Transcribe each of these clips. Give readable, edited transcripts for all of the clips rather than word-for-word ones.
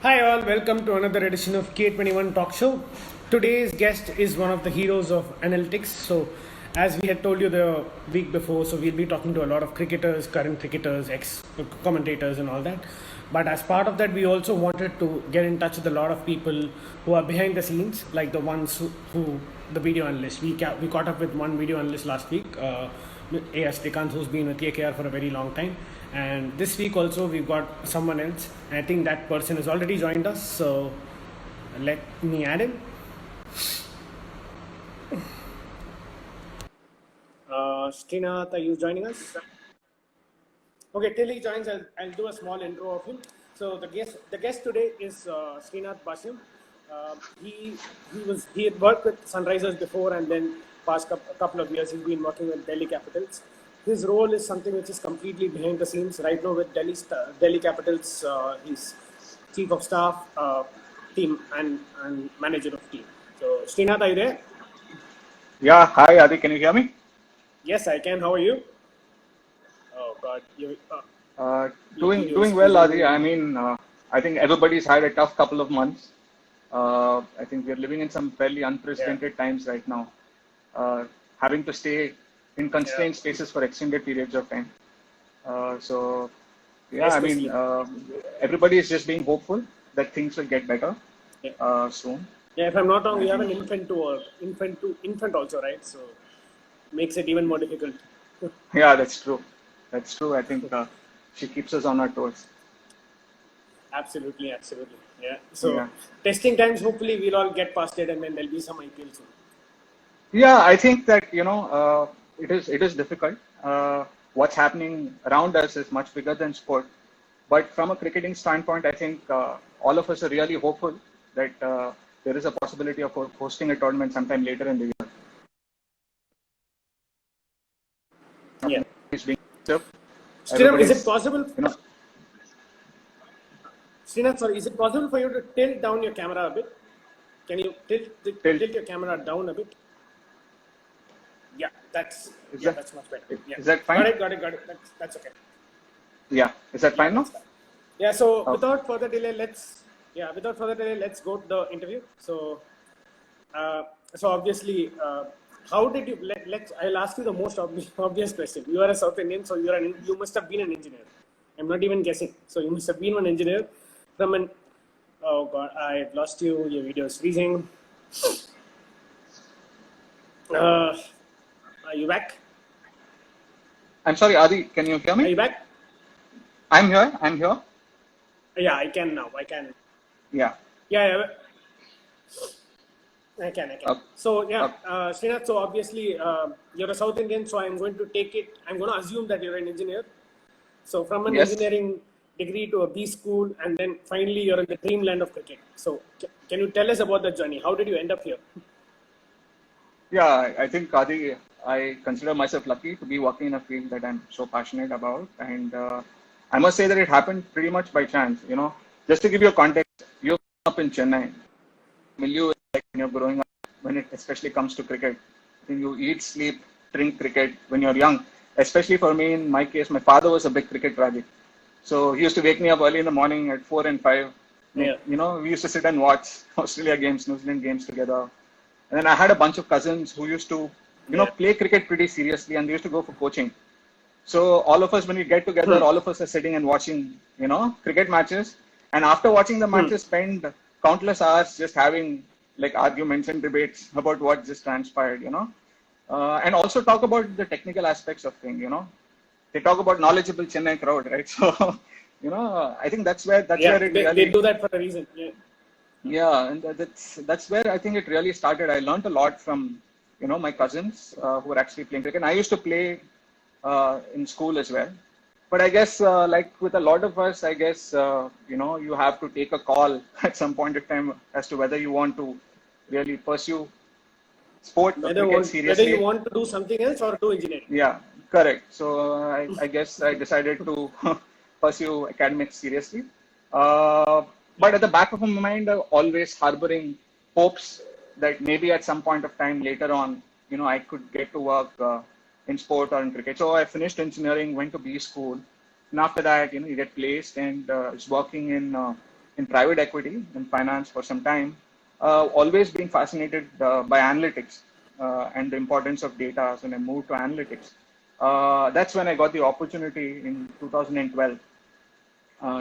Hi all, welcome to another edition of K21 Talk Show. Today's guest is one of the heroes of analytics. So, as we had told you the week before, so we'll be talking to a lot of cricketers, current cricketers, ex commentators, and all that. But as part of that, we also wanted to get in touch with a lot of people who are behind the scenes, like the ones who the video analysts. We caught up with one video analyst last week, A.S. Dekant, who's been with KKR for a very long time. And this week also we've got someone else. And I think that person has already joined us. So let me add him. Srinath, are you joining us? Okay, till he joins, I'll do a small intro of him. So the guest today is Srinath Basim. He had worked with Sunrisers before, and then past couple of years he's been working with Delhi Capitals. His role is something which is completely behind the scenes. Right now with Delhi Capitals, he's chief of staff, team and manager of team. So Srinath, are you there? Yeah, hi Adi, can you hear me? Yes, I can. How are you? Oh God, Doing well, Adi. I think everybody's had a tough couple of months. I think we're living in some fairly unprecedented times right now, having to stay in constrained spaces for extended periods of time. Especially. Everybody is just being hopeful that things will get better soon. Yeah, if I'm not wrong, you have an infant also, right? So makes it even more difficult. Yeah, that's true. That's true. I think she keeps us on our toes. Absolutely. Yeah. So Yeah. testing times, hopefully we'll all get past it, and then there'll be some IPL soon. Yeah, I think that it is difficult. What's happening around us is much bigger than sport. But from a cricketing standpoint, I think all of us are really hopeful that there is a possibility of hosting a tournament sometime later in the year. Yeah. It's being served. Srinath, is it possible? You know, Srinath, sorry, is it possible for you to tilt down your camera a bit? Can you tilt your camera down a bit? Yeah, that's much better. Yeah. Is that fine? Got it. That's okay. Yeah, is that fine now? Yeah. So without further delay, let's go to the interview. So, obviously, how did you? I'll ask you the most obvious question. You are a South Indian, so you must have been an engineer. I'm not even guessing. So you must have been an engineer from an. Oh God, I've lost you. Your video is freezing. Are you back? I'm sorry, Adi, can you hear me? Are you back? I'm here. Yeah, I can now. I can. Yeah. Yeah. I can. So Srinath, so obviously you're a South Indian, so I'm going to assume that you're an engineer. So from an engineering degree to a B school, and then finally you're in the dreamland of cricket. So can you tell us about the journey? How did you end up here? Yeah, I think Adi, I consider myself lucky to be working in a field that I'm so passionate about, and I must say that it happened pretty much by chance. Just to give you a context, you grew up in Chennai. Milieu is like when you're growing up, when it especially comes to cricket. I think you eat, sleep, drink cricket when you're young. Especially for me, in my case, my father was a big cricket rajik. So he used to wake me up early in the morning at 4 and 5. Yeah. We used to sit and watch Australia games, New Zealand games together. And then I had a bunch of cousins who used to, play cricket pretty seriously, and they used to go for coaching. So all of us, when we get together, all of us are sitting and watching, cricket matches. And after watching the matches, spend countless hours just having like arguments and debates about what just transpired, and also talk about the technical aspects of things, They talk about knowledgeable Chennai crowd, right? So, I think that's where they do that for a reason. Yeah. Yeah, and that's where I think it really started. I learned a lot from, my cousins who were actually playing cricket. And I used to play in school as well. But I guess, like with a lot of us, I guess, you have to take a call at some point in time as to whether you want to really pursue sport or cricket seriously. Whether you want to do something else or do engineering. Yeah, correct. So I guess I decided to pursue academics seriously. But at the back of my mind, always harboring hopes that maybe at some point of time later on, I could get to work in sport or in cricket. So I finished engineering, went to B school. And after that, you get placed and was working in in private equity, in finance for some time, always been fascinated by analytics and the importance of data. So when I moved to analytics, that's when I got the opportunity in 2012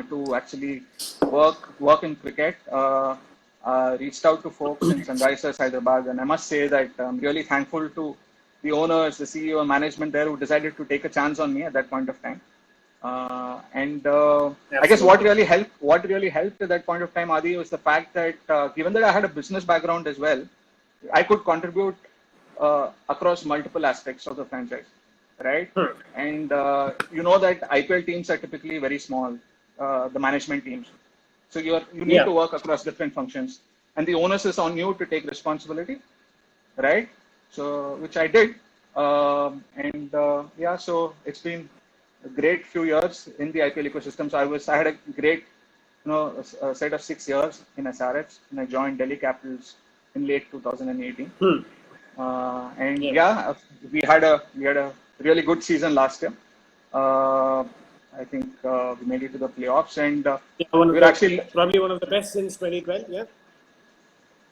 to actually work in cricket. Reached out to folks in Sunrisers Hyderabad, and I must say that I'm really thankful to the owners, the CEO, management there who decided to take a chance on me at that point of time. And I guess what really helped at that point of time, Adi, was the fact that given that I had a business background as well, I could contribute across multiple aspects of the franchise, right? And you know that IPL teams are typically very small, the management teams. So you need to work across different functions, and the onus is on you to take responsibility, right? So which I did, and yeah, so it's been a great few years in the IPL ecosystem. So I had a great, a set of 6 years in SRH, and I joined Delhi Capitals in late 2018. And yeah, we had a really good season last year. I think we made it to the playoffs, and we're actually probably one of the best since 2012. Yeah.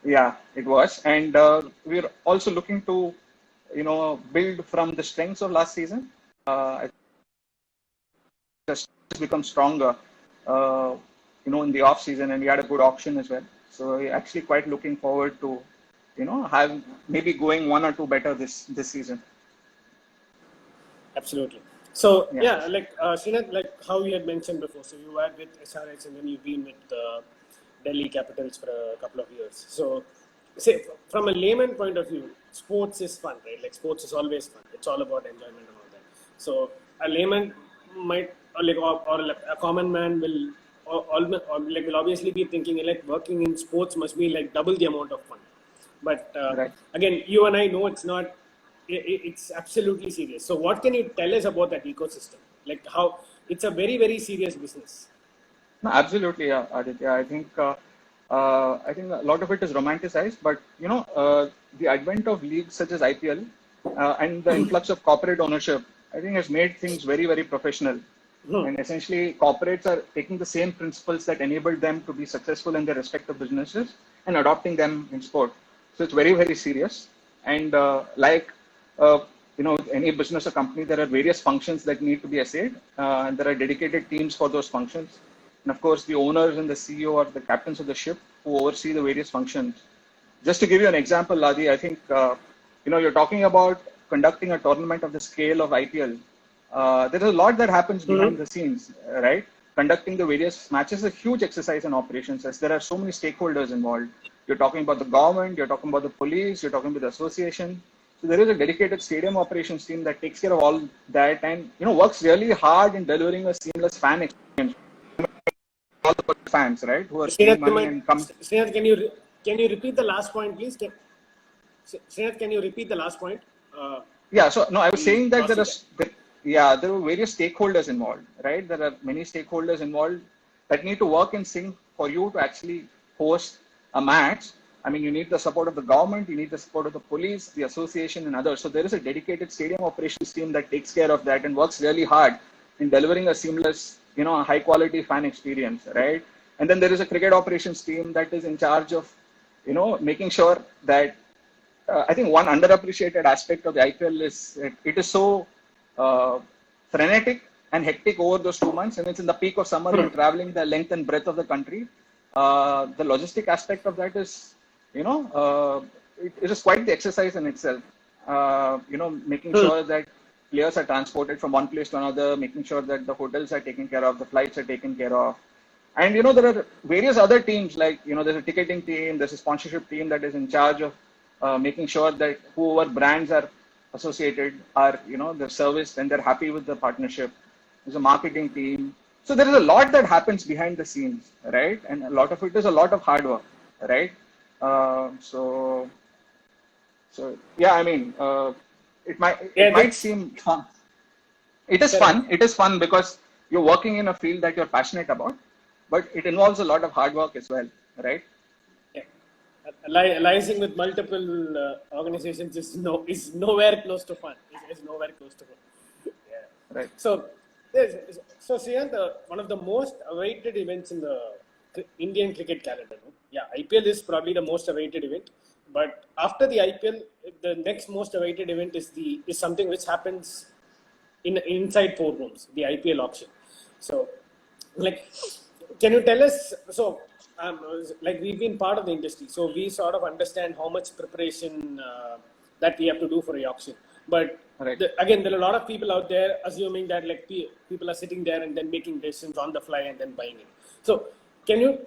Yeah, it was, and we're also looking to, build from the strengths of last season. Just become stronger, in the off season, and we had a good auction as well. So we're actually quite looking forward to, have maybe going one or two better this season. Absolutely. So yeah, like Srinath, like how you had mentioned before, so you were with SRH and then you've been with Delhi Capitals for a couple of years. So say from a layman point of view, sports is fun, right? Like sports is always fun. It's all about enjoyment and all that. So a layman might or like a common man will will obviously be thinking like working in sports must be like double the amount of fun. But again, you and I know it's not. It's absolutely serious. So what can you tell us about that ecosystem? Like how it's a very, very serious business. No, absolutely, yeah, Aditya. I think a lot of it is romanticized, but the advent of leagues such as IPL and the influx of corporate ownership, I think has made things very, very professional. And essentially, corporates are taking the same principles that enabled them to be successful in their respective businesses and adopting them in sport. So it's very, very serious. And any business or company, there are various functions that need to be assayed, and there are dedicated teams for those functions. And of course, the owners and the CEO are the captains of the ship who oversee the various functions. Just to give you an example, Ladi, I think, you're talking about conducting a tournament of the scale of IPL. There's a lot that happens behind the scenes, right? Conducting the various matches is a huge exercise in operations, as there are so many stakeholders involved. You're talking about the government, you're talking about the police, you're talking about the association. So there is a dedicated stadium operations team that takes care of all that and works really hard in delivering a seamless fan experience. All the fans, right, who are paying money and come. Srinath, can you repeat the last point, please? Srinath, can you repeat the last point? Yeah. So no, I was saying that there were various stakeholders involved, right? There are many stakeholders involved that need to work in sync for you to actually host a match. I mean, you need the support of the government, you need the support of the police, the association, and others. So there is a dedicated stadium operations team that takes care of that and works really hard in delivering a seamless, a high quality fan experience, right? And then there is a cricket operations team that is in charge of, making sure that I think one underappreciated aspect of the IPL is it is so frenetic and hectic over those 2 months, and it's in the peak of summer and traveling the length and breadth of the country. The logistic aspect of that is, it is quite the exercise in itself. Making sure that players are transported from one place to another, making sure that the hotels are taken care of, the flights are taken care of. And, there are various other teams like, there's a ticketing team, there's a sponsorship team that is in charge of making sure that whoever brands are associated are, they're serviced and they're happy with the partnership. There's a marketing team. So there is a lot that happens behind the scenes, right? And a lot of it is a lot of hard work, right? So yeah, I mean, it might seem fun. It is fun. It is fun because you're working in a field that you're passionate about, but it involves a lot of hard work as well, right? Yeah. Liaising with multiple organizations is nowhere close to fun. Is nowhere close to fun. Yeah. Right. So Srinath, one of the most awaited events in the Indian cricket calendar. No? Yeah, IPL is probably the most awaited event, but after the IPL, the next most awaited event is something which happens in inside four rooms, the IPL auction. So, like, can you tell us? So, like we've been part of the industry, so we sort of understand how much preparation that we have to do for a auction. But Right. again, there are a lot of people out there assuming that like people are sitting there and then making decisions on the fly and then buying it. So, can you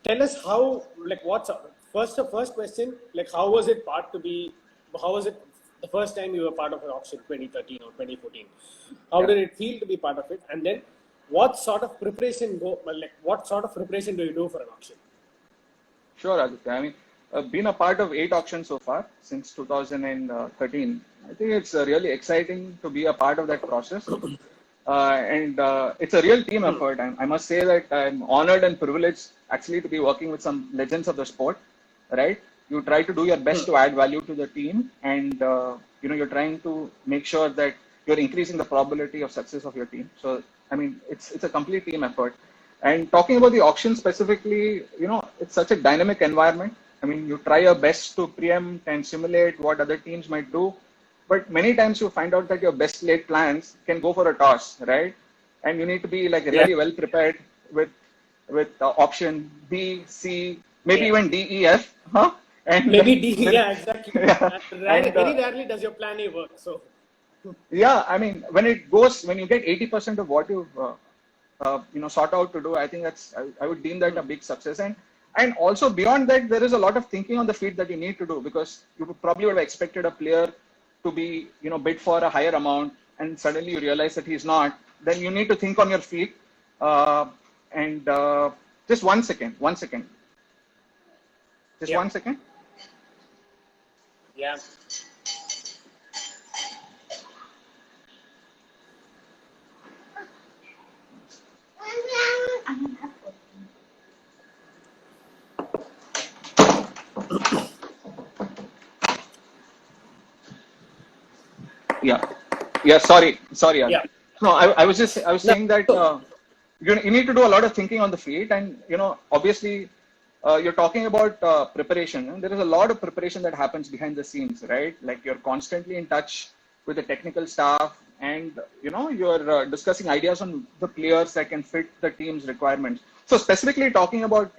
tell us how, like, what's first question, like, how was it how was it the first time you were part of an auction, 2013 or 2014? How Yeah. did it feel to be part of it? And then, what sort of preparation what sort of preparation do you do for an auction? Sure, Aditya. I mean, been a part of 8 auctions so far since 2013. I think it's really exciting to be a part of that process. And it's a real team effort. I must say that I'm honored and privileged actually to be working with some legends of the sport, right? You try to do your best to add value to the team, and you're trying to make sure that you're increasing the probability of success of your team. So, I mean, it's a complete team effort. And talking about the auction specifically, it's such a dynamic environment. I mean, you try your best to preempt and simulate what other teams might do, but many times you find out that your best laid plans can go for a toss, right? And you need to be like really well prepared with option B, C, maybe Yeah. even D, E, F, huh? And Maybe D, yeah, exactly. yeah, and Very rarely does your plan A work. So, yeah, I mean, when you get 80% of what you've sought out to do, I think I would deem that a big success. And also beyond that, there is a lot of thinking on the feet that you need to do, because you probably would have expected a player to be, bid for a higher amount, and suddenly you realize that he's not. Then you need to think on your feet. And just 1 second, just yeah, 1 second. yeah, Yeah, yeah. Sorry, yeah. Adi. No, I was No, saying that you need to do a lot of thinking on the feet, and obviously, you're talking about preparation. And there is a lot of preparation that happens behind the scenes, right? Like you're constantly in touch with the technical staff, and you're discussing ideas on the players that can fit the team's requirements. So specifically talking about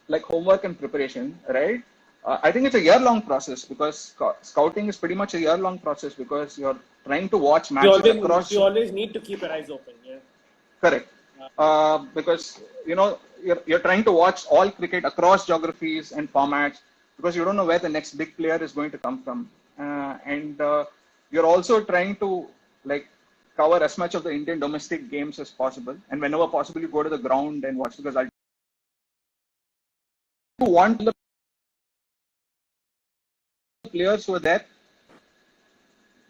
like homework and preparation, right? I think it's a year-long process, because scouting is pretty much a year-long process, because you're trying to watch matches across. you always need to keep your eyes open. Yeah. Correct. Because you're trying to watch all cricket across geographies and formats, because you don't know where the next big player is going to come from, and you're also trying to like cover as much of the Indian domestic games as possible, and whenever possible you go to the ground and watch, because you want the players who are there.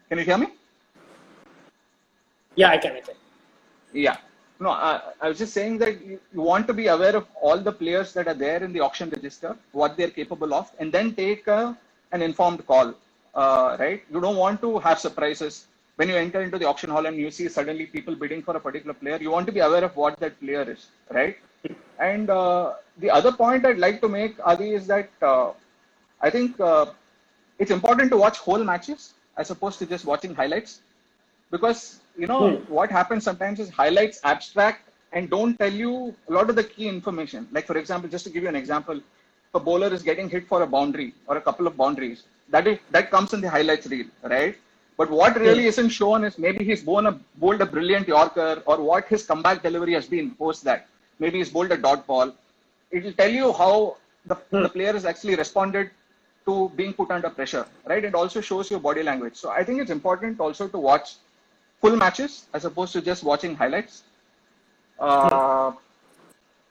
Can you hear me? Yeah, I can. Yeah. No, I was just saying that you want to be aware of all the players that are there in the auction register, what they're capable of, and then take an informed call, right? You don't want to have surprises when you enter into the auction hall and you see suddenly people bidding for a particular player. You want to be aware of what that player is, right? And the other point I'd like to make, Adi, is that I think it's important to watch whole matches as opposed to just watching highlights, because what happens sometimes is highlights abstract and don't tell you a lot of the key information. Like, for example, just to give you an example, if a bowler is getting hit for a boundary or a couple of boundaries, that comes in the highlights reel, right? But what really isn't shown is maybe he's bowled a brilliant Yorker, or what his comeback delivery has been post that. Maybe he's bowled a dot ball. It will tell you how the player has actually responded to being put under pressure, right? It also shows your body language. So I think it's important also to watch full matches as opposed to just watching highlights.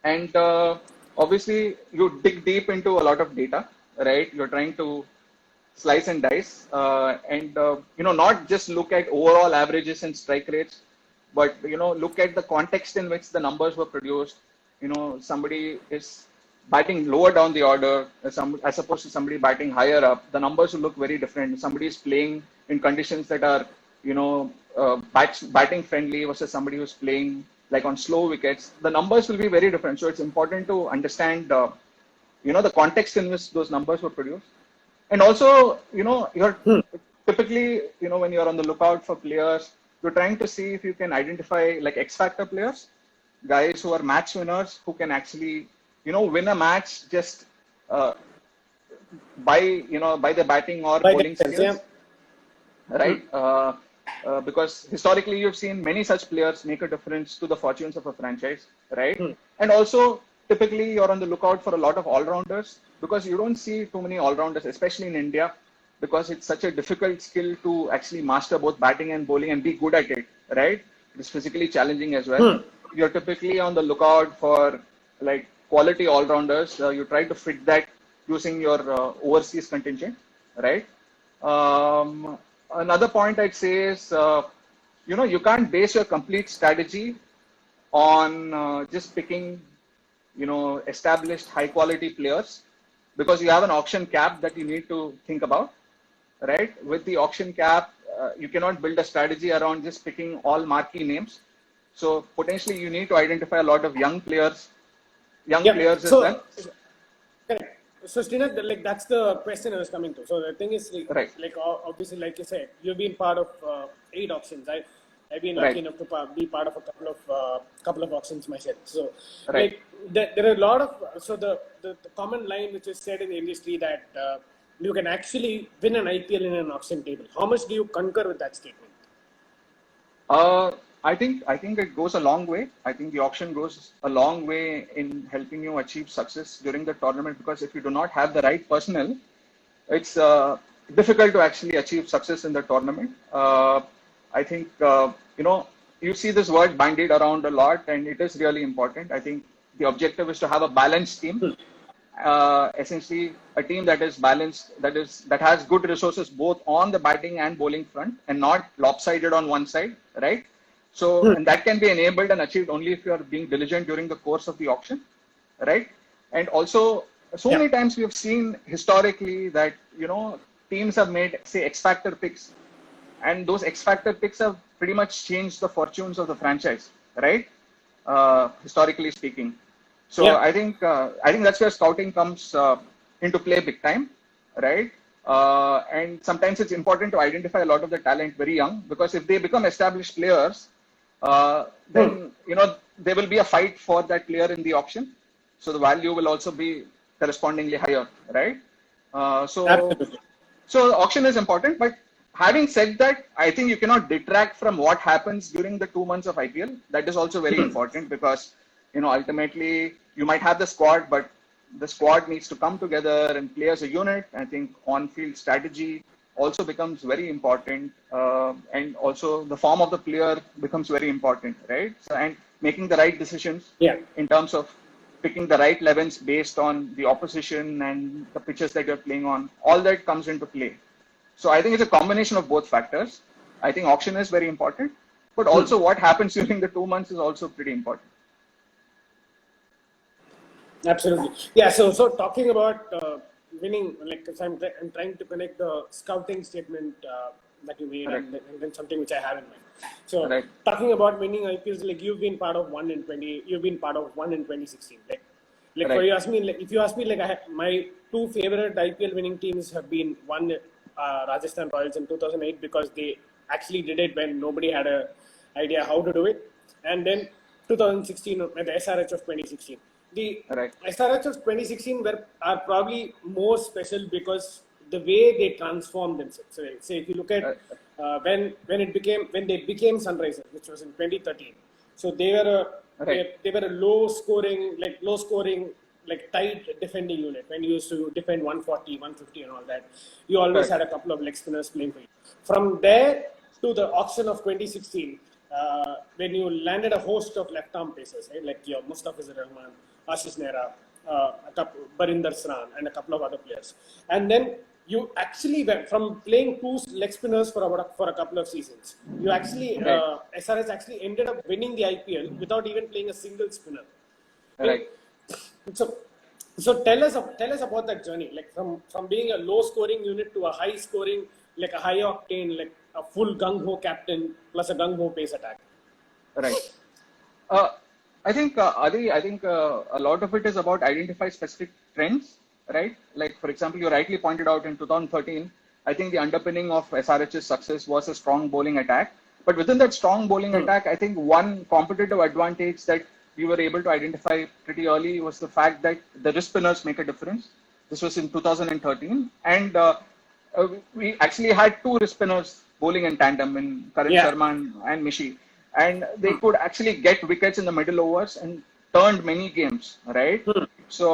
And obviously, you dig deep into a lot of data, right? You're trying to slice and dice, and not just look at overall averages and strike rates, but look at the context in which the numbers were produced. Somebody is batting lower down the order as opposed to somebody batting higher up. The numbers will look very different. Somebody is playing in conditions that are batting friendly versus somebody who's playing like on slow wickets, the numbers will be very different. So it's important to understand, the context in which those numbers were produced. And also, you're typically, when you're on the lookout for players, you're trying to see if you can identify like X factor players, guys who are match winners, who can actually, win a match just by the batting or By bowling themselves, skills, yeah. right? Because historically you've seen many such players make a difference to the fortunes of a franchise, right? And also typically you're on the lookout for a lot of all-rounders because you don't see too many all-rounders, especially in India, because it's such a difficult skill to actually master both batting and bowling and be good at it, right? It's physically challenging as well. You're typically on the lookout for like quality all-rounders. You try to fit that using your overseas contingent, right? Another point I'd say is, you can't base your complete strategy on just picking, established high quality players because you have an auction cap that you need to think about, right? With the auction cap, you cannot build a strategy around just picking all marquee names. So potentially you need to identify a lot of young players as well. Correct. So Srinath, like that's the question I was coming to. So the thing is, Right. like obviously, like you said, you've been part of 8 auctions. I've been Right. lucky enough to be part of a couple of auctions myself. So Right. like there are a lot of the common line which is said in the industry that you can actually win an IPL in an auction table. How much do you concur with that statement? I think it goes a long way. I think the auction goes a long way in helping you achieve success during the tournament because if you do not have the right personnel, it's difficult to actually achieve success in the tournament. I think you see this word bandied around a lot, and it is really important. I think the objective is to have a balanced team. Essentially, a team that is balanced, that has good resources both on the batting and bowling front, and not lopsided on one side, right? So, and that can be enabled and achieved only if you are being diligent during the course of the auction, right? And also, many times we have seen historically that teams have made say X factor picks, and those X factor picks have pretty much changed the fortunes of the franchise, right? Historically speaking. So I think that's where scouting comes into play big time, right? And sometimes it's important to identify a lot of the talent very young because if they become established players, then there will be a fight for that player in the auction. So the value will also be correspondingly higher, right? Absolutely. So auction is important, but having said that, I think you cannot detract from what happens during the 2 months of IPL. That is also very important because ultimately you might have the squad, but the squad needs to come together and play as a unit. I think on-field strategy also becomes very important, and also the form of the player becomes very important, right? So, and making the right decisions in terms of picking the right 11s based on the opposition and the pitches that you're playing on, all that comes into play. So I think it's a combination of both factors. I think auction is very important, but also what happens during the 2 months is also pretty important. Absolutely. Yeah. So talking about winning, like I'm trying to connect the scouting statement that you made and then something which I have in mind. So talking about winning IPLs, like you've been part of one in 2016. Like for you ask me, like if you ask me, like my 2 favorite IPL winning teams have been one Rajasthan Royals in 2008 because they actually did it when nobody had a idea how to do it, and then 2016 at the SRH of 2016. The SRH of 2016 are probably more special because the way they transformed themselves. So, say if you look at when they became Sunrisers, which was in 2013. So they were a low scoring, like tight defending unit. When you used to defend 140, 150, and all that, you always had a couple of leg spinners playing for you. From there to the auction of 2016. When you landed a host of left-arm pacers, right? Like your Mustafizur Rahman, Ashish Nehra, Barinder Sran, and a couple of other players. And then you actually went from playing 2 leg spinners for a couple of seasons. You actually, SRH actually ended up winning the IPL without even playing a single spinner. Right. So tell us about that journey, like from being a low-scoring unit to a high-scoring, like a high-octane, like a full gung-ho captain plus a gung-ho pace attack. Right. Uh, I think, Adi, I think a lot of it is about identify specific trends, right? Like, for example, you rightly pointed out in 2013, I think the underpinning of SRH's success was a strong bowling attack. But within that strong bowling Hmm. attack, I think one competitive advantage that we were able to identify pretty early was the fact that the wrist spinners make a difference. This was in 2013. And we actually had two wrist spinners bowling in tandem in Karan Yeah. Sharma and Mishi, and they Hmm. could actually get wickets in the middle overs and turned many games, right? Hmm. So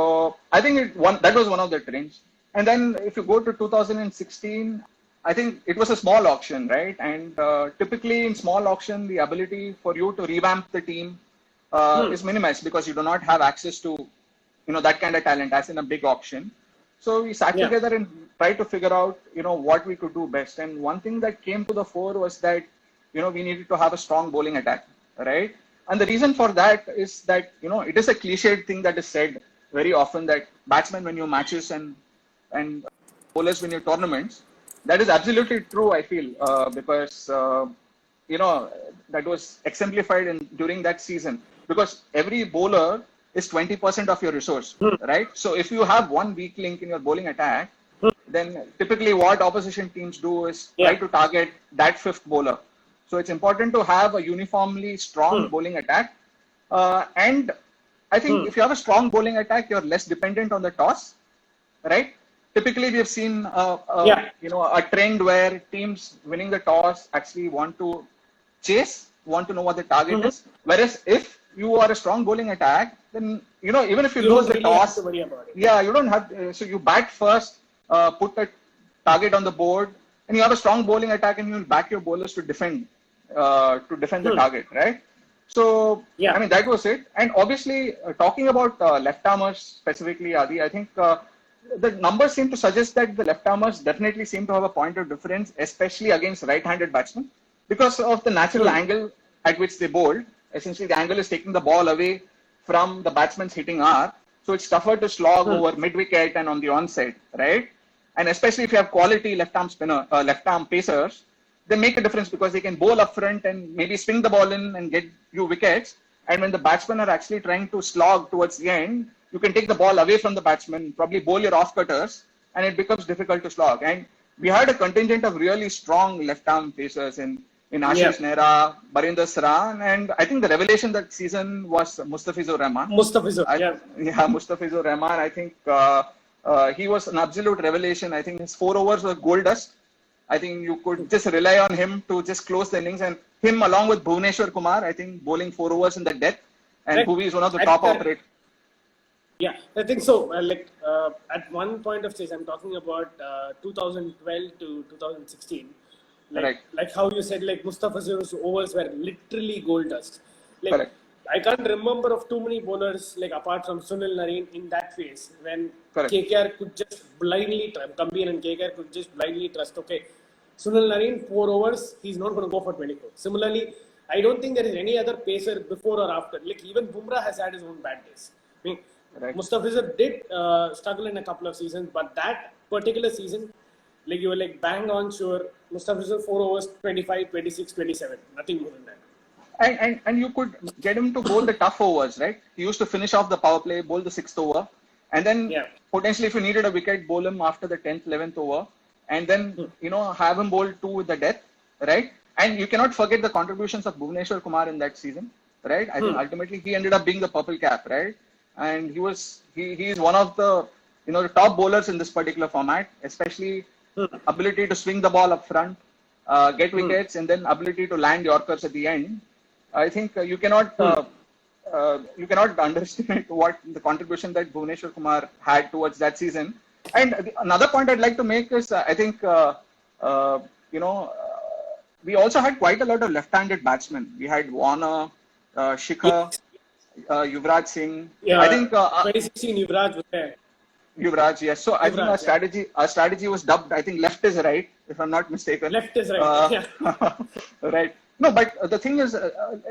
I think that was one of the trends. And then if you go to 2016, I think it was a small auction, right? And typically in small auction, the ability for you to revamp the team Hmm. is minimized because you do not have access to that kind of talent as in a big auction. So we sat Yeah. together and tried to figure out what we could do best. And one thing that came to the fore was that we needed to have a strong bowling attack, right? And the reason for that is that it is a cliched thing that is said very often that batsmen win your matches and bowlers win your tournaments. That is absolutely true, I feel, because you know that was exemplified during that season because every bowler is 20% of your resource, Hmm. right? So if you have one weak link in your bowling attack, Hmm. then typically what opposition teams do is try Yeah. to target that fifth bowler. So it's important to have a uniformly strong Hmm. bowling attack. And I think Hmm. if you have a strong bowling attack, you're less dependent on the toss, right? Typically, we have seen Yeah. a trend where teams winning the toss actually want to chase, want to know what the target Hmm. is. Whereas if you are a strong bowling attack, then even if you You lose don't the really have to toss, worry about it. yeah, you don't have. So you bat first, put the target on the board, and you have a strong bowling attack, and you will back your bowlers to defend the Hmm. target, right? So I Yeah. mean that was it. And obviously, talking about left armers specifically, Adi, I think the numbers seem to suggest that the left armers definitely seem to have a point of difference, especially against right-handed batsmen, because of the natural Hmm. angle at which they bowl. Essentially, the angle is taking the ball away from the batsman's hitting arc, so it's tougher to slog Hmm. over mid-wicket and on the onside, right? And especially if you have quality left-arm pacers, they make a difference because they can bowl up front and maybe swing the ball in and get you wickets. And when the batsmen are actually trying to slog towards the end, you can take the ball away from the batsman, probably bowl your off cutters, and it becomes difficult to slog. And we had a contingent of really strong left-arm pacers in Yeah. Ashish Nehra, Barinder Saran, and I think the revelation that season was Mustafizur Rahman. Mustafizur. Yeah. Yeah, Mustafizur Rahman. I think he was an absolute revelation. I think his 4 overs were gold dust. I think you could just rely on him to just close the innings, and him along with Bhuvneshwar Kumar, I think bowling 4 overs in the death, and Right. Bhuvi is one of the I top think that, operators. yeah, I think so. At one point of stage, I'm talking about 2012 to 2016. Right, Like how you said, like Mustafizur's overs were literally gold dust. Like correct, I can't remember of too many bowlers like apart from Sunil Narine in that phase when correct, KKR could just blindly Gambhir and KKR could just blindly trust. Okay, Sunil Narine 4 overs, he's not going to go for 24. Similarly, I don't think there is any other pacer before or after. Like even Bumrah has had his own bad days. I mean, right. Mustafizur did struggle in a couple of seasons, but that particular season, like you were like bang on sure, Mustafizur 4 overs, 25, 26, 27, nothing more than that. And you could get him to bowl the tough overs, right? He used to finish off the power play, bowl the sixth over, and then Yeah. potentially if you needed a wicket, bowl him after the 10th, 11th over, and then have him bowl two with the death, right? And you cannot forget the contributions of Bhuvneshwar Kumar in that season, right? I think ultimately he ended up being the purple cap, right? And he is one of the top bowlers in this particular format, especially ability to swing the ball up front, get wickets, and then ability to land Yorkers at the end. I think you cannot underestimate what the contribution that Bhuvneshwar Kumar had towards that season. And another point I'd like to make is I think uh, you know we also had quite a lot of left-handed batsmen. We had Warner, Shikhar, Yes. Yuvraj Singh. I Yeah. think 2016 Yuvraj was there. Yuvraj, yes. So I think our Yuvraj, yeah. strategy was dubbed. I think left is right, if I'm not mistaken. Left is right. Yeah. Right. No, but the thing is,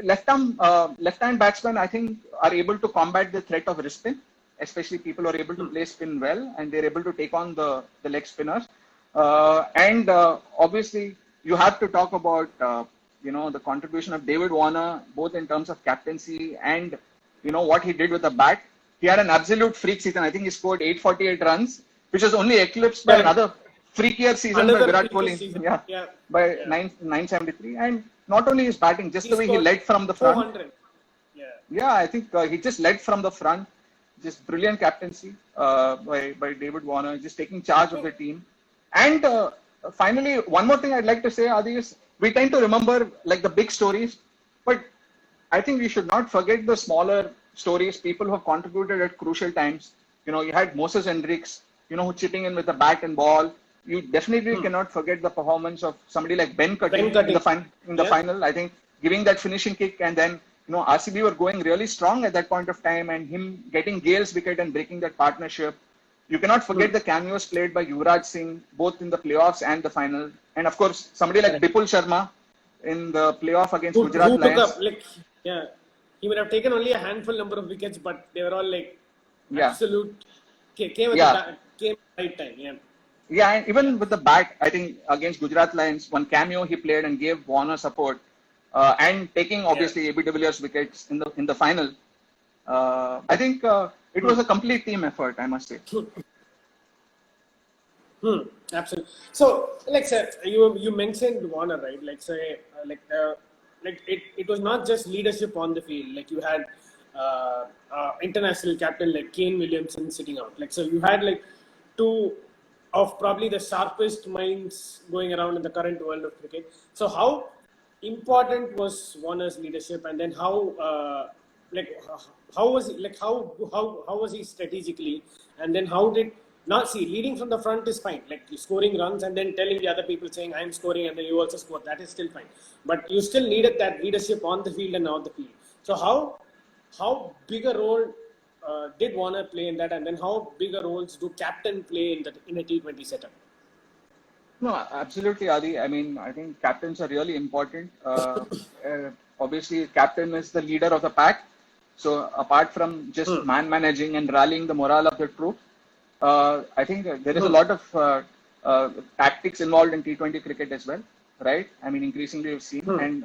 left-hand batsmen, I think, are able to combat the threat of wrist spin, especially people who are able to play spin well, and they're able to take on the leg spinners. And obviously, you have to talk about the contribution of David Warner, both in terms of captaincy and, what he did with the bat. He had an absolute freak season. I think he scored 848 runs, which was only eclipsed by Correct. another freakier season by Another Virat previous Kohli. season. Yeah, Yeah. by Yeah. 973. And not only his batting, just He the way he scored led from the front. 400. Yeah. Yeah, I think he just led from the front. Just brilliant captaincy by David Warner, just taking charge of the team. And finally, one more thing I'd like to say, Adi, is we tend to remember like the big stories, but I think we should not forget the smaller stories, people who have contributed at crucial times. You had Moses Hendricks, who chipping in with the bat and ball. You definitely cannot forget the performance of somebody like Ben Cutting in the final. I think giving that finishing kick, and then RCB were going really strong at that point of time, and him getting Gale's wicket and breaking that partnership. You cannot forget the cameos played by Yuvraj Singh, both in the playoffs and the final. And of course, somebody like Bipul Sharma in the playoff against Gujarat who Lions. took up, yeah, he would have taken only a handful number of wickets, but they were all absolute, came at the right time. Yeah. Yeah, and even with the bat, I think against Gujarat Lions, one cameo he played and gave Warner support, and taking obviously AB de Villiers wickets in the final. I think it was a complete team effort, I must say. Absolutely. So, sir, you mentioned Warner, right? It was not just leadership on the field. Like you had international captain like Kane Williamson sitting out. So you had two of probably the sharpest minds going around in the current world of cricket. So how important was Warner's leadership, and then how was he strategically, and then how did leading from the front is fine, like scoring runs and then telling the other people saying I'm scoring and then you also score, that is still fine, but you still needed that leadership on the field and out the field. So how big a role did Warner play in that, and then how big a roles do captain play in a T20 setup? No, absolutely, Adi. I mean, I think captains are really important. Obviously, captain is the leader of the pack. So apart from just man managing and rallying the morale of the troop, I think there is a lot of tactics involved in T20 cricket as well, right? I mean, increasingly we've seen, and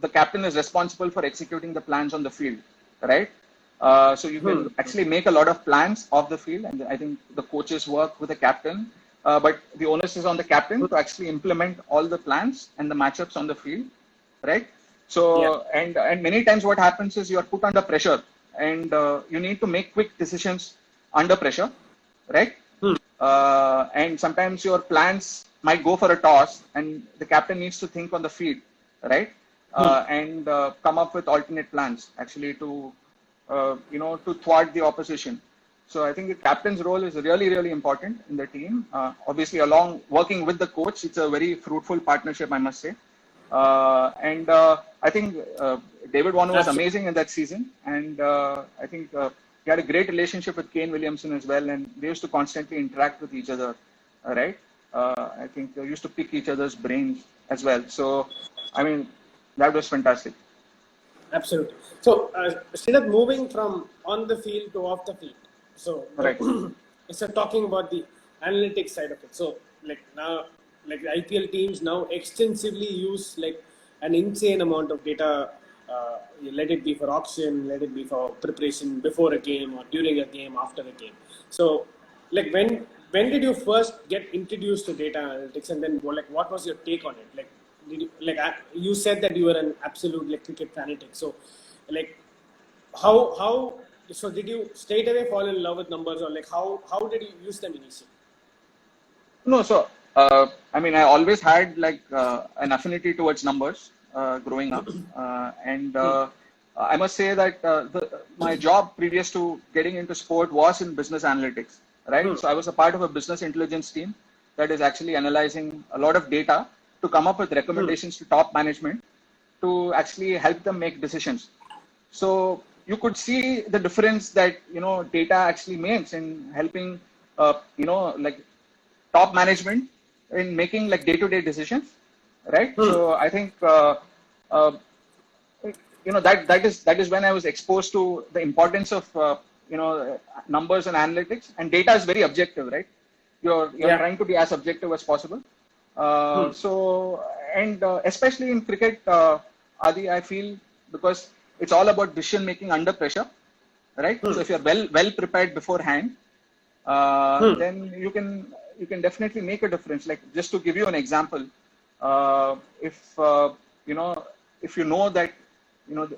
the captain is responsible for executing the plans on the field, right? So you can actually make a lot of plans off the field, and I think the coaches work with the captain, but the onus is on the captain to actually implement all the plans and the matchups on the field, right? So, and many times what happens is you are put under pressure, and you need to make quick decisions under pressure, right? And sometimes your plans might go for a toss, and the captain needs to think on the field, right? And come up with alternate plans actually to to thwart the opposition. So I think the captain's role is really, really important in the team. Obviously, along working with the coach, it's a very fruitful partnership, I must say. And I think David Warner was amazing in that season, and I think he had a great relationship with Kane Williamson as well, and they used to constantly interact with each other, right? I think they used to pick each other's brains as well. So, I mean, that was fantastic. Absolutely. So, instead of moving from on the field to off the field, so right. Instead of talking about the analytics side of it, so now, the IPL teams now extensively use an insane amount of data. Let it be for auction, let it be for preparation before a game or during a game, after a game. So, when did you first get introduced to data analytics, and then what was your take on it? You said that you were an absolute cricket fanatic. So, how so did you straight away fall in love with numbers, or how did you use them initially? No, so I mean, I always had an affinity towards numbers growing up, and I must say that my job previous to getting into sport was in business analytics, right? So I was a part of a business intelligence team that is actually analyzing a lot of data to come up with recommendations to top management to actually help them make decisions. So you could see the difference that data actually makes in helping top management in making day-to-day decisions, right? So I think that is when I was exposed to the importance of numbers and analytics, and data is very objective, right? You're trying to be as objective as possible. So and especially in cricket, Adi, I feel because it's all about decision making under pressure, right? So if you're well prepared beforehand, then you can definitely make a difference. Like just to give you an example, if you know if you know that you know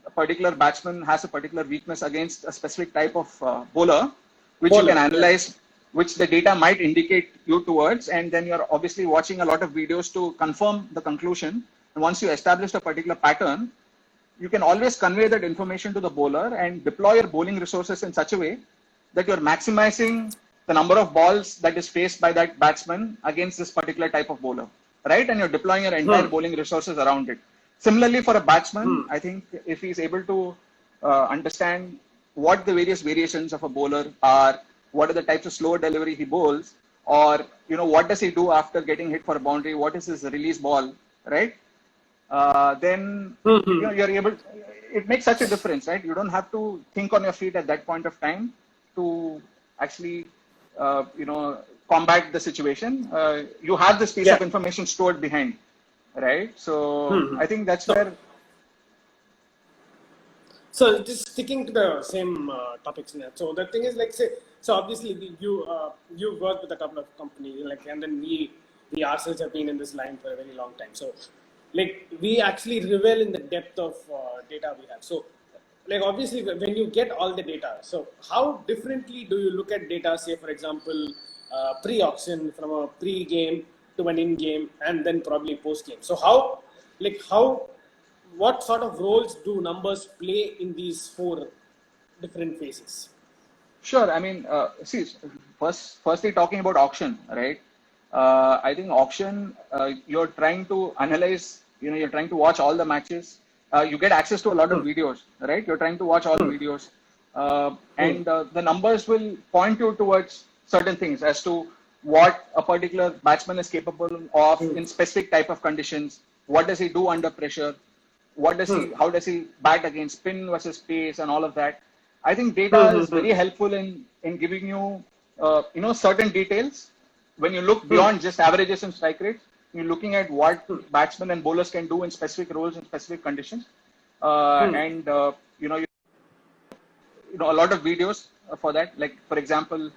a particular batsman has a particular weakness against a specific type of bowler, which you can analyze, which the data might indicate you towards, and then you're obviously watching a lot of videos to confirm the conclusion. And once you establish a particular pattern, you can always convey that information to the bowler and deploy your bowling resources in such a way that you're maximizing the number of balls that is faced by that batsman against this particular type of bowler, right? And you're deploying your entire bowling resources around it. Similarly, for a batsman, I think if he's able to understand what the various variations of a bowler are, what are the types of slow delivery he bowls, or what does he do after getting hit for a boundary, what is his release ball, right? Then you're able. It makes such a difference, right? You don't have to think on your feet at that point of time to actually, combat the situation. You have this piece of information stored behind, right? So I think that's where. So just sticking to the same topics now. So the thing is, like, say, so obviously you work with a couple of companies, like, and then we ourselves have been in this line for a very long time. So, like, we actually revel in the depth of data we have. So, like, obviously, when you get all the data, so how differently do you look at data? Say, for example, pre-auction from a pre-game to an in-game, and then probably post-game. So what sort of roles do numbers play in these four different phases? Sure. I mean, see, firstly, talking about auction, right? I think auction, you're trying to analyze, you're trying to watch all the matches. You get access to a lot of videos, right? You're trying to watch all the videos. And the numbers will point you towards certain things as to what a particular batsman is capable of in specific type of conditions. What does he do under pressure? How does he bat against spin versus pace and all of that? I think data is very helpful in giving you, certain details. When you look beyond just averages and strike rates, you're looking at what batsmen and bowlers can do in specific roles in specific conditions. And, a lot of videos for that. Like, for example,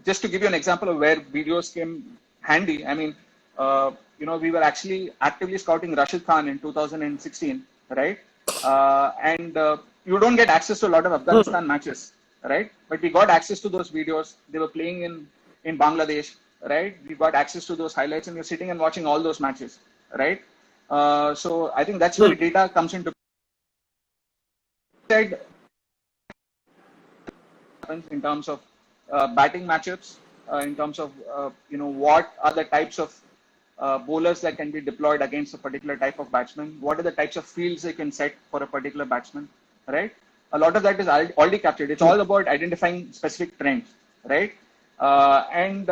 just to give you an example of where videos came handy. I mean, we were actually actively scouting Rashid Khan in 2016, right? And you don't get access to a lot of Afghanistan matches, right? But we got access to those videos. They were playing in Bangladesh, right? We got access to those highlights, and you're sitting and watching all those matches, right? So I think that's where data comes into play. In terms of batting matchups, in terms of what are the types of bowlers that can be deployed against a particular type of batsman, what are the types of fields they can set for a particular batsman, right? A lot of that is already captured. It's all about identifying specific trends, right? And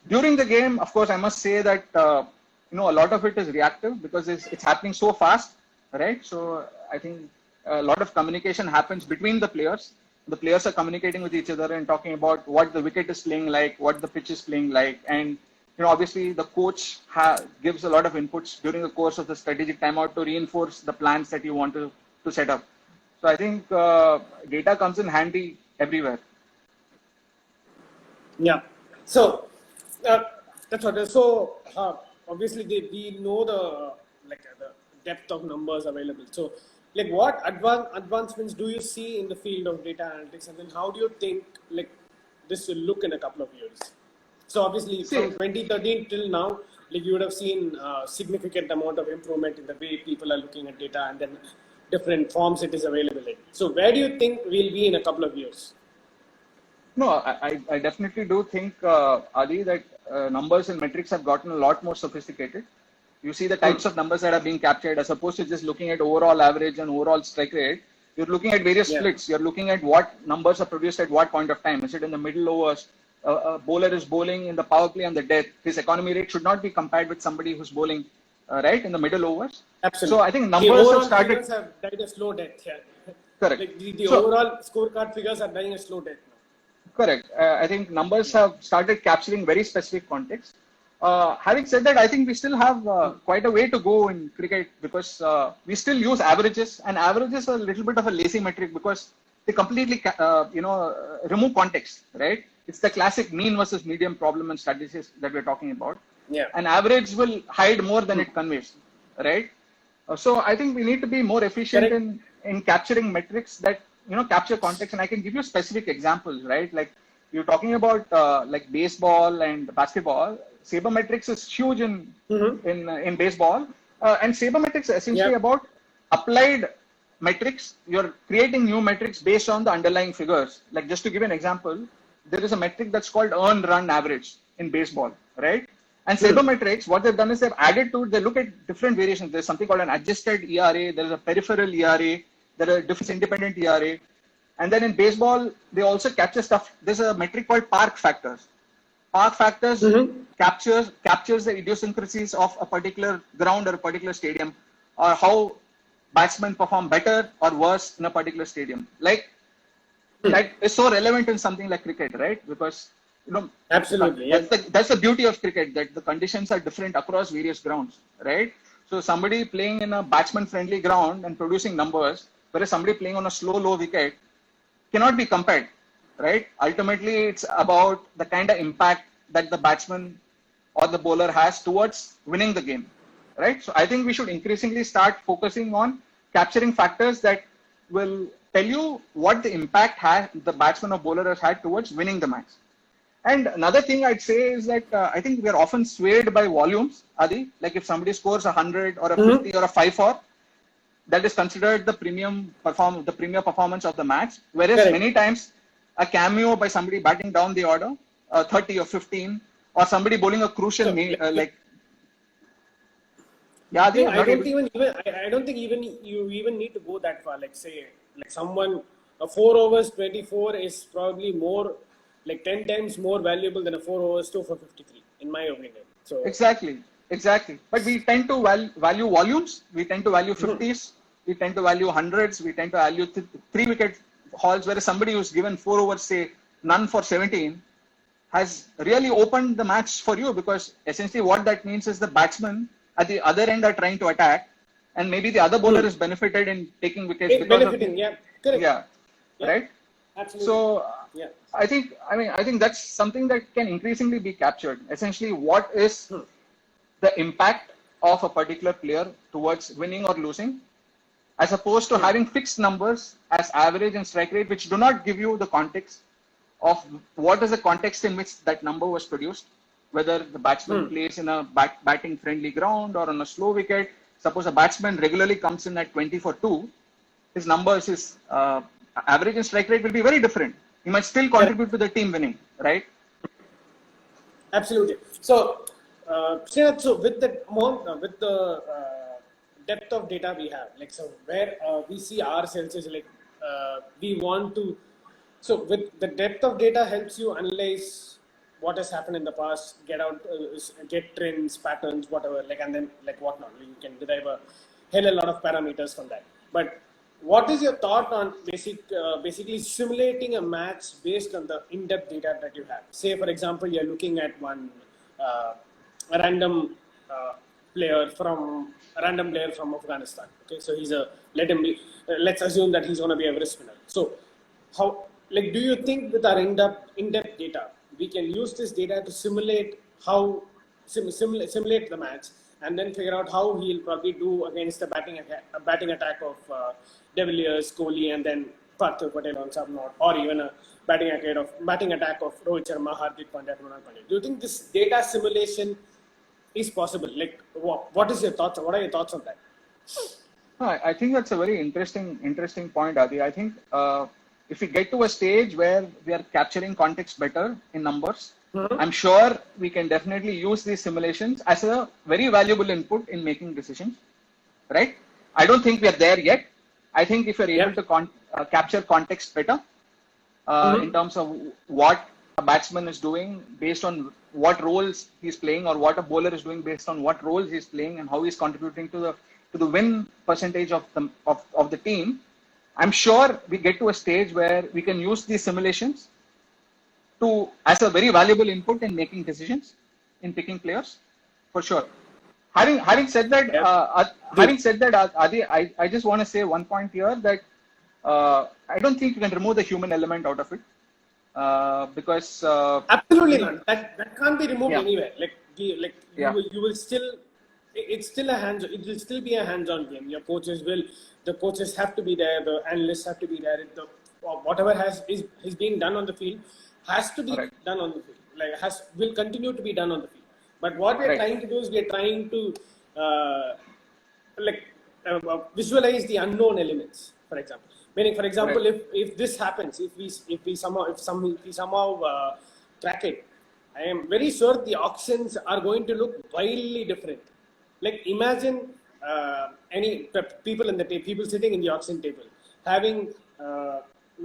during the game, of course, I must say that a lot of it is reactive because it's happening so fast, right? So I think a lot of communication happens between the players. The players are communicating with each other and talking about what the wicket is playing like, what the pitch is playing like, and obviously the coach gives a lot of inputs during the course of the strategic timeout to reinforce the plans that you want to set up. So I think data comes in handy everywhere. Yeah. So that's what. So obviously we know the depth of numbers available. So like what advancements do you see in the field of data analytics, and then how do you think this will look in a couple of years? So obviously from 2013 till now, you would have seen a significant amount of improvement in the way people are looking at data and then different forms it is available in. So where do you think we'll be in a couple of years? No, I definitely do think, Adi, that numbers and metrics have gotten a lot more sophisticated. You see the types of numbers that are being captured as opposed to just looking at overall average and overall strike rate. You're looking at various splits. You're looking at what numbers are produced at what point of time. Is it in the middle overs? A bowler is bowling in the power play on the death. His economy rate should not be compared with somebody who's bowling right in the middle overs. Absolutely. So I think numbers have started. Figures have died a slow death. Yeah. Correct. The overall scorecard figures are dying a slow death now. Correct. I think numbers have started capturing very specific context. Having said that, I think we still have quite a way to go in cricket because we still use averages, and averages are a little bit of a lazy metric because they completely, remove context, right? It's the classic mean versus median problem and statistics that we're talking about. Yeah. An average will hide more than it conveys, right? So I think we need to be more efficient Correct. in capturing metrics that capture context. And I can give you specific examples, right? Like you're talking about like baseball and basketball. Sabermetrics is huge in baseball, and sabermetrics is essentially Yeah. about applied metrics. You're creating new metrics based on the underlying figures. Like just to give you an example, there is a metric that's called earned run average in baseball, right? And sabermetrics, what they've done is they've added to it, they look at different variations. There's something called an adjusted ERA, there's a peripheral ERA, there are different independent ERA. And then in baseball, they also capture stuff. There's a metric called park factors. Park factors captures the idiosyncrasies of a particular ground or a particular stadium, or how batsmen perform better or worse in a particular stadium. Like that is so relevant in something like cricket, right? Because Absolutely. Yeah. that's the beauty of cricket, that the conditions are different across various grounds, right? So somebody playing in a batsman friendly ground and producing numbers, whereas somebody playing on a slow low wicket cannot be compared, right? Ultimately, it's about the kind of impact that the batsman or the bowler has towards winning the game, right? So I think we should increasingly start focusing on capturing factors that will tell you what the impact the batsman or bowler has had towards winning the match. And another thing I'd say is that I think we are often swayed by volumes, Adi. Like if somebody scores 100 or a 50 or a 5-4, that is considered the premier performance of the match. Whereas Correct. many times a cameo by somebody batting down the order, 30 or 15, or somebody bowling a crucial Adi, No, I'm I not don't able. even I don't think even you even need to go that far. Like say like someone a 4 overs 24 is probably more like 10 times more valuable than a 4 overs 2 for 53 in my opinion. So Exactly. But we tend to value volumes. We tend to value 50s. We tend to value hundreds. We tend to value 3 wicket hauls, whereas somebody who's given 4 overs, say none for 17, has really opened the match for you, because essentially what that means is the batsmen at the other end are trying to attack, and maybe the other bowler is benefited in taking wickets because of benefiting, yeah, correct. yeah, Yeah, right. absolutely. So Yeah. I think that's something that can increasingly be captured. Essentially, what is the impact of a particular player towards winning or losing, as opposed to having fixed numbers as average and strike rate, which do not give you the context of what is the context in which that number was produced, whether the batsman plays in a batting friendly ground or on a slow wicket. Suppose a batsman regularly comes in at 20 for 2, his numbers, his average and strike rate will be very different. He might still contribute to the team winning, right? Absolutely. So, Srinath, so with the amount, with the depth of data we have, like so, where we see ourselves is like we want to. So, with the depth of data helps you analyze what has happened in the past, get trends, patterns, whatever, like, and then like whatnot. You can derive a hell a lot of parameters from that. But what is your thought on basically simulating a match based on the in-depth data that you have? Say, for example, you're looking at one uh, random player from Afghanistan. Okay, so he's a let him be. Let's assume that he's going to be a wrist spinner. So, how do you think with our in-depth data we can use this data to simulate how simulate the match and then figure out how he'll probably do against the batting attack of De Villiers, Kohli, and then Parthiv Patel on some note, or even a batting attack of Rohit Sharma, Hardik Pandya, Krunal Pandya. Do you think this data simulation is possible? Like, what is your thoughts? What are your thoughts on that? I think that's a very interesting point, Adi. I think if we get to a stage where we are capturing context better in numbers, I'm sure we can definitely use these simulations as a very valuable input in making decisions, right? I don't think we are there yet. I think if you're able to capture context better in terms of what a batsman is doing based on what roles he's playing, or what a bowler is doing based on what roles he's playing and how he's contributing to the win percentage of the team, I'm sure we get to a stage where we can use these simulations as a very valuable input in making decisions in picking players, for sure. Having said that, Adi, I just want to say one point here that I don't think you can remove the human element out of it, because Absolutely not. That can't be removed Yeah. anywhere. Yeah. You will still. It's still a hands. It will still be a hands-on game. The coaches have to be there. The analysts have to be there. Whatever is being done on the field has to be Correct. done on the field. Will continue to be done on the field. But what we are Right. trying to do is we are trying to visualize the unknown elements. For example, meaning, for example, if this happens, if we somehow crack it, I am very sure the auctions are going to look wildly different. Like, imagine any people people sitting in the auction table having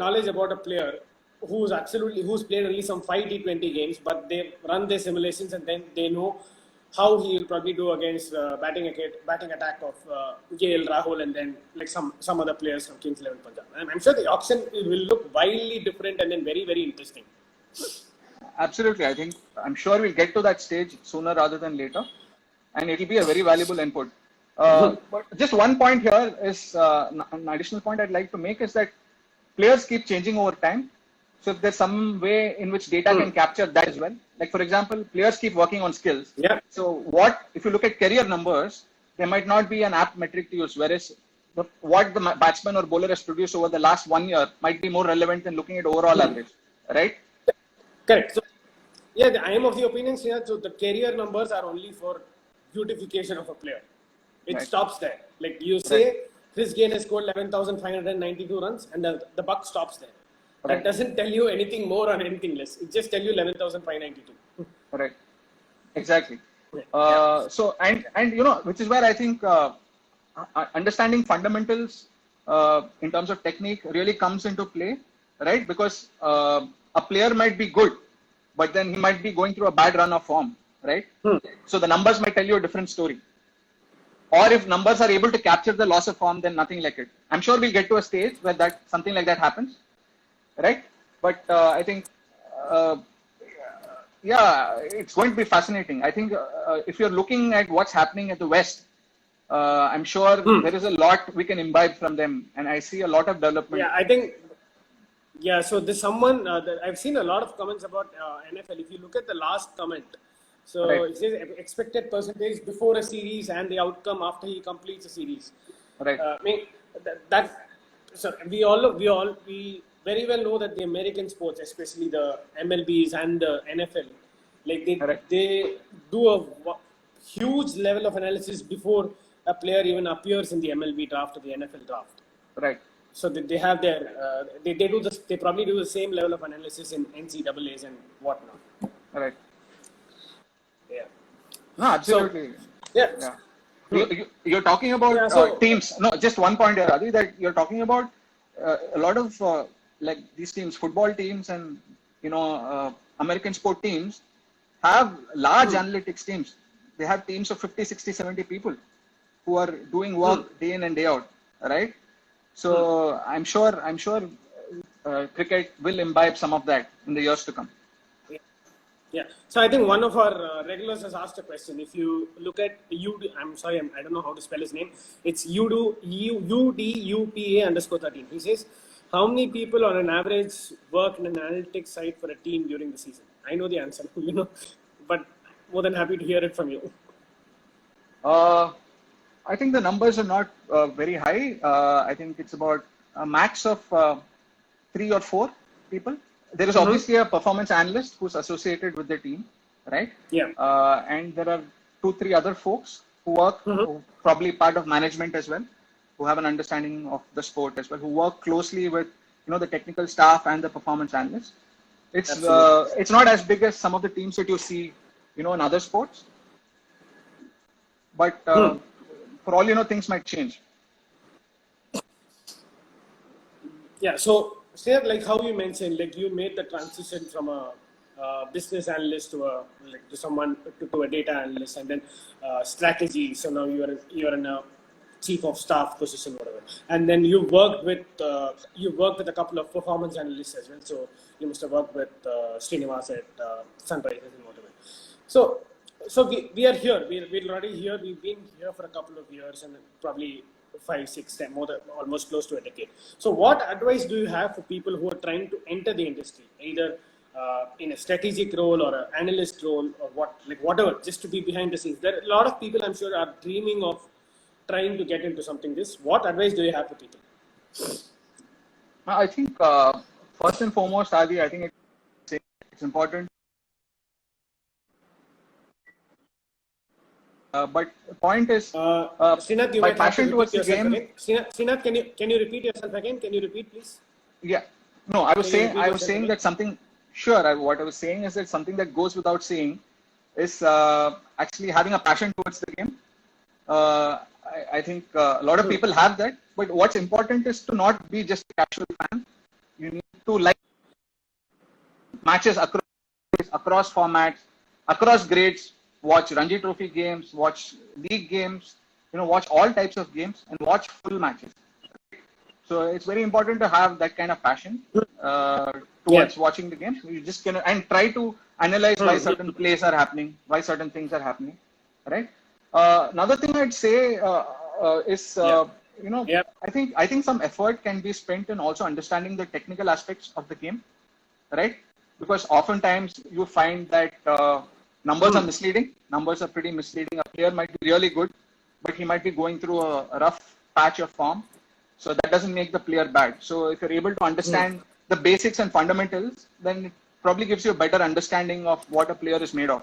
knowledge about a player who's played only some 5 T20 games, but they run their simulations and then they know how he will probably do against batting attack of KL Rahul and then like some other players from Kings 11 Punjab. I'm sure the auction will look wildly different and then very, very interesting. Absolutely. I'm sure we'll get to that stage sooner rather than later, and it'll be a very valuable input. But just one point here is an additional point I'd like to make is that players keep changing over time. So if there's some way in which data can capture that as well, like for example, players keep working on skills. Yeah. So if you look at career numbers, there might not be an apt metric to use, whereas what the batsman or bowler has produced over the last 1 year might be more relevant than looking at overall average, right? Correct. So, yeah, I am of the opinion here. So the career numbers are only for beautification of a player. It Right. stops there. Like you say, Chris Gayle has scored 11,592 runs, and the buck stops there. That Right. doesn't tell you anything more or anything less. It just tells you 11,592. Correct. Exactly. So and which is where I think understanding fundamentals in terms of technique really comes into play, right? Because a player might be good, but then he might be going through a bad run of form, right? So the numbers might tell you a different story. Or if numbers are able to capture the loss of form, then nothing like it. I'm sure we'll get to a stage where something like that happens, right? But I think, it's going to be fascinating. I think if you're looking at what's happening at the West, I'm sure there is a lot we can imbibe from them, and I see a lot of development. Yeah, I think. Yeah, so there's someone I've seen a lot of comments about NFL. If you look at the last comment, so Right. it says expected percentage before a series and the outcome after he completes a series. Right. I mean, so we very well know that the American sports, especially the MLBs and the NFL, like Correct. they do a huge level of analysis before a player even appears in the MLB draft or the NFL draft. Right. So they have their they probably do the same level of analysis in NCAAs and whatnot. Right. Yeah. No, absolutely. Yeah. Yeah. You're talking about teams. No, just one point here, Adi, that you're talking about a lot of like these teams, football teams and American sport teams have large analytics teams. They have teams of 50, 60, 70 people who are doing work day in and day out, right? So I'm sure cricket will imbibe some of that in the years to come. Yeah. So I think one of our regulars has asked a question. If you look at I'm sorry, I don't know how to spell his name. It's UDUPA_13. He says, how many people on an average work in an analytics site for a team during the season? I know the answer, but more than happy to hear it from you. I think the numbers are not very high. I think it's about a max of 3 or 4 people. There is obviously a performance analyst who's associated with the team, right? Yeah. And there are 2-3 other folks who work, who probably part of management as well, who have an understanding of the sport as well, who work closely with the technical staff and the performance analysts. It's not as big as some of the teams that you see, in other sports. But for all you know, things might change. Yeah. So, say like how you mentioned, like you made the transition from a business analyst to someone to a data analyst, and then strategy. So now you're in a chief of staff position, whatever. And then you worked with a couple of performance analysts as well. So you must have worked with Srinivas at Sunrisers and whatever. So So we are here. We're already here. We've been here for a couple of years and probably 5, 6, 10, more than almost close to a decade. So what advice do you have for people who are trying to enter the industry, either in a strategic role or an analyst role or whatever, just to be behind the scenes? There are a lot of people I'm sure are dreaming of trying to get into something this. What advice do you have for people? I think first and foremost, Adi, I think it's important. But the point is, Srinath, you my might have to passion repeat towards the yourself game. again. Srinath, can you repeat yourself again? Can you repeat, please? Yeah. No, I was Can you saying repeat yourself again? that something. Sure. What I was saying is that something that goes without saying is actually having a passion towards the game. I think a lot of people have that, but what's important is to not be just a casual fan. You need to like matches across formats, across grades. Watch Ranji Trophy games, watch league games, watch all types of games and watch full matches. So it's very important to have that kind of passion towards watching the games. You just can and try to analyze why certain plays are happening, why certain things are happening, right? Another thing I'd say is I think some effort can be spent in also understanding the technical aspects of the game, right? Because oftentimes you find that numbers are misleading. Numbers are pretty misleading. A player might be really good, but he might be going through a rough patch of form. So that doesn't make the player bad. So if you're able to understand the basics and fundamentals, then it probably gives you a better understanding of what a player is made of.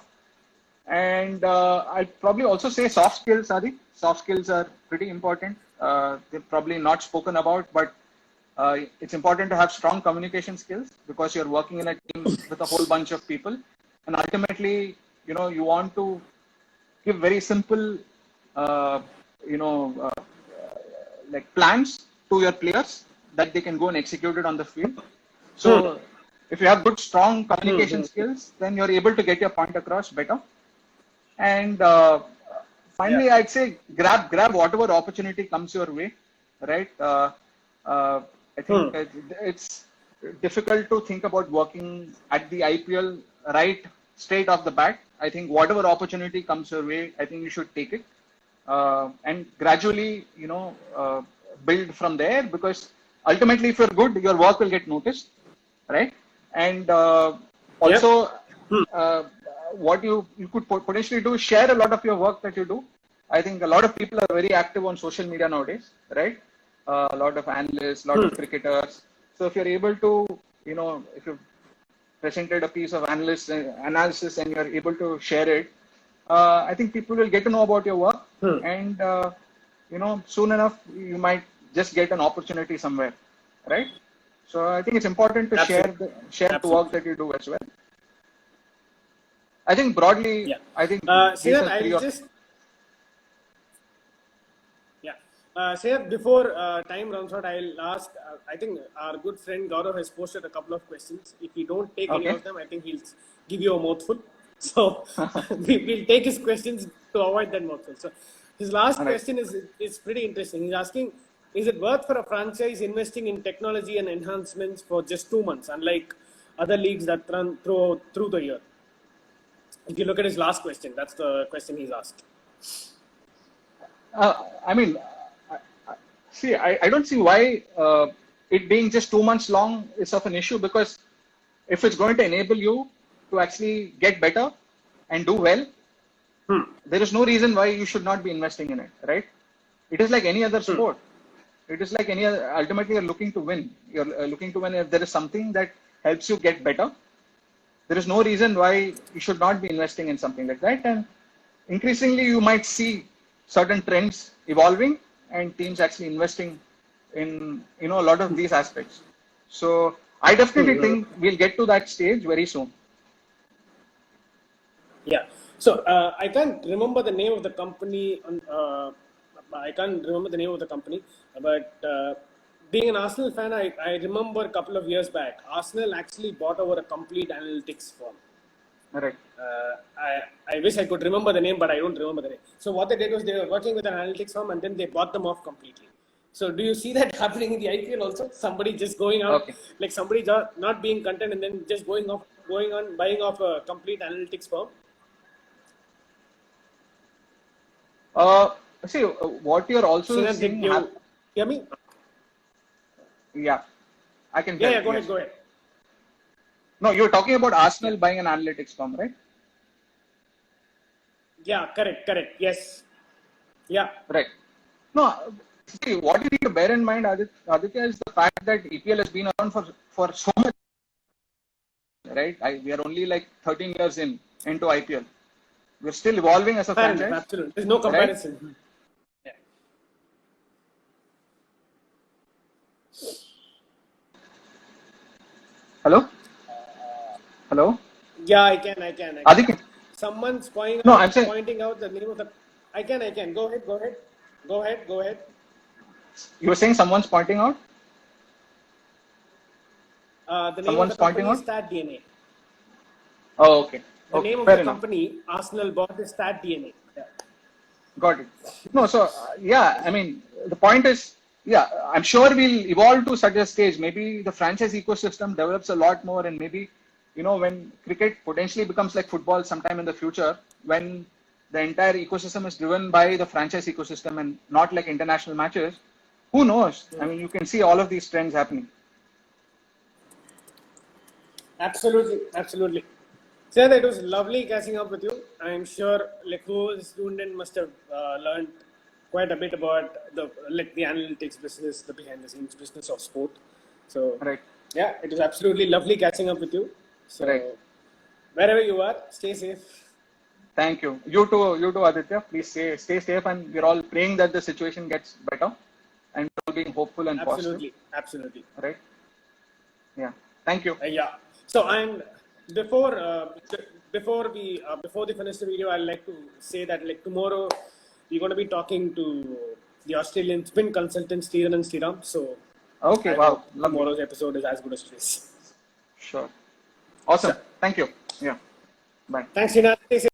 And I'd probably also say soft skills, Adi. Soft skills are pretty important. They're probably not spoken about, but it's important to have strong communication skills because you're working in a team with a whole bunch of people. And ultimately, you want to give very simple, like plans to your players that they can go and execute it on the field. So if you have good, strong communication skills, then you're able to get your point across better. And finally, I'd say grab whatever opportunity comes your way, right? I think it's difficult to think about working at the IPL right straight off the bat. I think whatever opportunity comes your way, I think you should take it and gradually, build from there. Because ultimately, if you're good, your work will get noticed, right? And also, what you could potentially do is share a lot of your work that you do. I think a lot of people are very active on social media nowadays, right? A lot of analysts, a lot of cricketers. So if you're able to, if you've presented a piece of analysis and you're able to share it, I think people will get to know about your work, and soon enough you might just get an opportunity somewhere, right? So I think it's important to share the work that you do as well. I think broadly, I think Sayed, before time runs out, I'll ask. I think our good friend Gaurav has posted a couple of questions. If you don't take any of them, I think he'll give you a mouthful. So we'll take his questions to avoid that mouthful. So his last question is pretty interesting. He's asking, is it worth for a franchise investing in technology and enhancements for just 2 months, unlike other leagues that run through the year? If you look at his last question, that's the question he's asked. I don't see why it being just 2 months long is of an issue, because if it's going to enable you to actually get better and do well, there is no reason why you should not be investing in it, right? It is like any other sport. It is like any other. Ultimately, you're looking to win. You're looking to win. If there is something that helps you get better, there is no reason why you should not be investing in something like that. And increasingly, you might see certain trends evolving and teams actually investing in a lot of these aspects. So I definitely think we'll get to that stage very soon. Yeah. So I can't remember the name of the company. But being an Arsenal fan, I remember a couple of years back, Arsenal actually bought over a complete analytics firm. Right. I wish I could remember the name, but I don't remember the name. So what they did was they were working with an analytics firm, and then they bought them off completely. So do you see that happening in the IPL also? Somebody just going out, like somebody not being content, and then just going on buying off a complete analytics firm? See, what you're also Srinath, seeing. did you hear me? Yeah, I can Yeah, hear yeah, you. go Yes. ahead, go ahead. No, you're talking about Yeah, Arsenal buying an analytics firm, right? yeah, correct. Yes, yeah, Right. No, see, what you need to bear in mind, Aditya, is the fact that EPL has been around for so much, right? We are only like 13 years into IPL. We're still evolving as a fair enough, franchise, absolutely. There's no right? comparison. Yeah, Hello? Hello? yeah, I can. Aditya? Someone's No, I'm saying, pointing out the name of the. I can. Go ahead. you were saying someone's pointing out? The name of the Someone's pointing company is out? Stat DNA. Oh, okay. The Okay, name of fair the enough. company Arsenal bought is Stat DNA. Yeah. Got it. No, so yeah, I mean, the point is, yeah, I'm sure we'll evolve to such a stage. Maybe the franchise ecosystem develops a lot more, and maybe, when cricket potentially becomes like football sometime in the future, when the entire ecosystem is driven by the franchise ecosystem and not like international matches, who knows? I mean, you can see all of these trends happening. Absolutely. Sir, it was lovely catching up with you. I'm sure like who's tuned in must have learned quite a bit about the analytics business, the behind the scenes business of sport. So Right, yeah, it was absolutely lovely catching up with you. right. So wherever you are, stay safe. Thank you. You too, Aditya. Please stay safe, and we're all praying that the situation gets better, and we're all being hopeful and positive. Absolutely. Right? Yeah. Thank you. Yeah. So and before before we finish the video, I'd like to say that like tomorrow we're going to be talking to the Australian spin consultant Steeran and Sriram. So Okay. I Wow. hope Lovely. tomorrow's episode is as good as today's. Sure. Awesome. Sure. Thank you. Yeah. Bye. Thanks, Srinath. Stay safe.